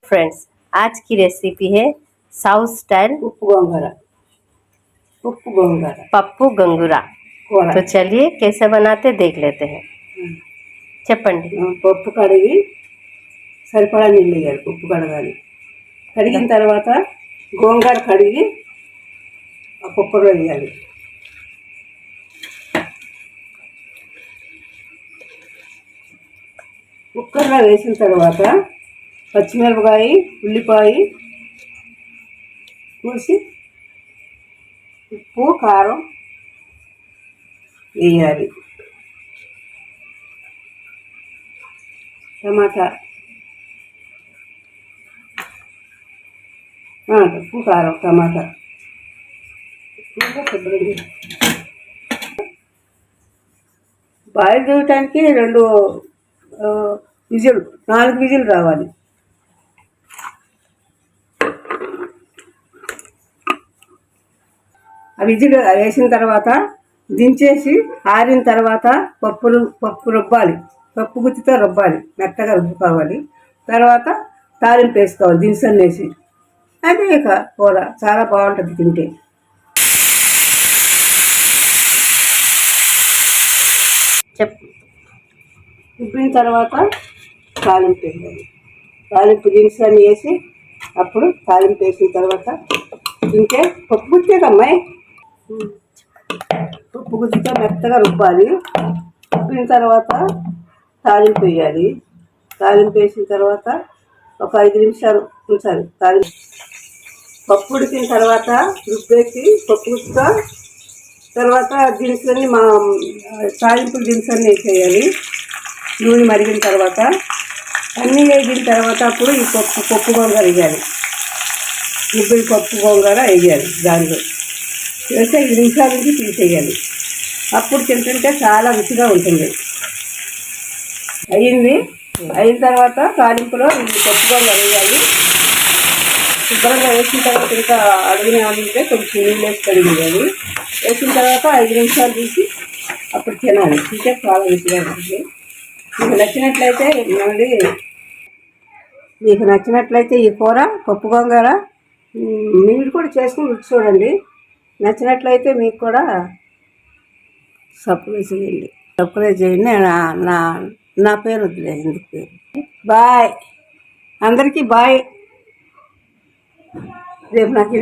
Friends, आज की recipe है साउथ स्टाइल पप्पू गंगूरा। तो चलिए कैसे बनाते देख लेते हैं। చెప్పండి। పప్పు కడిగి సరిపడా నీళ్ళు వేయాలి, పప్పు కడగాలి। కడిగిన తర్వాత గోంగూర కడిగి ఆ పప్పులో వేయాలి। కుక్కర్లో వేసిన తర్వాత పచ్చిమిరపకాయ, ఉల్లిపాయ కోసి ఉప్పు, కారం వేయాలి। టమాటా, ఉప్పు, కారం, టమాటా బాయిల్ చేయడానికి 4 విజిల్ రావాలి। ఆ విజిల్ వేసిన తర్వాత దించేసి ఆరిన తర్వాత పప్పు రుబ్బాలి, పప్పు గుత్తితో రుబ్బాలి, మెత్తగా రుబ్బుకోవాలి। తర్వాత తాలింపు వేసుకోవాలి దినుసులు వేసి, అదే ఇక కూర చాలా బాగుంటుంది తింటే। ఉబ్బిన తర్వాత తాలింపు వేయాలి, తాలింపు దినుసులు వేసి అప్పుడు తాలింపు వేసిన తర్వాత తింటే పప్పు గుత్తే కమ్మాయి, పప్పు గుత్తితో మెత్తగా రుబ్బాలి। రుబ్బిన తర్వాత తాలింపు వేయాలి, తాలింపు వేసిన తర్వాత ఒక 5 నిమిషాలు ఉంచాలి తాలింపు। పప్పు ఉడికిన తర్వాత రుబ్బేసి పప్పు గుత్తితో తర్వాత దినుసులన్నీ తాలింపులు దినుసులన్నీ వేసేయాలి। నూనె మరిగిన తర్వాత అన్నీ వేగిన తర్వాత అప్పుడు ఈ పప్పు గోంగూర వేయాలి, గుబ్బిలి పప్పు గోంగూర వేయాలి। దానిలో వేసి 5 నిమిషాల నుంచి తీసేయాలి, అప్పుడు తింటుంటే చాలా రుచిగా ఉంటుంది। అయిన తర్వాత తాలింపులో ఈ పప్పు గోంగూర వేయాలి। శుభ్రంగా వేసిన తర్వాత ఇంకా అడుగునే ఉంటే కొంచెం నీళ్ళు వేసి కడిగేయాలి। వేసిన తర్వాత 5 నిమిషాలు తీసి అప్పుడు తినాలి, తింటే చాలా రుచిగా ఉంటుంది। మీకు నచ్చినట్లయితే ఈ కూర పప్పు గోంగూర మీరు కూడా చేసుకుని రుచి చూడండి। నచ్చినట్లయితే మీకు కూడా సబ్స్క్రైబ్ చేయండి। నా పేరు వద్దులే, ఎందుకు పేరు। బాయ్ అందరికీ, బాయ్। రేపు నాకు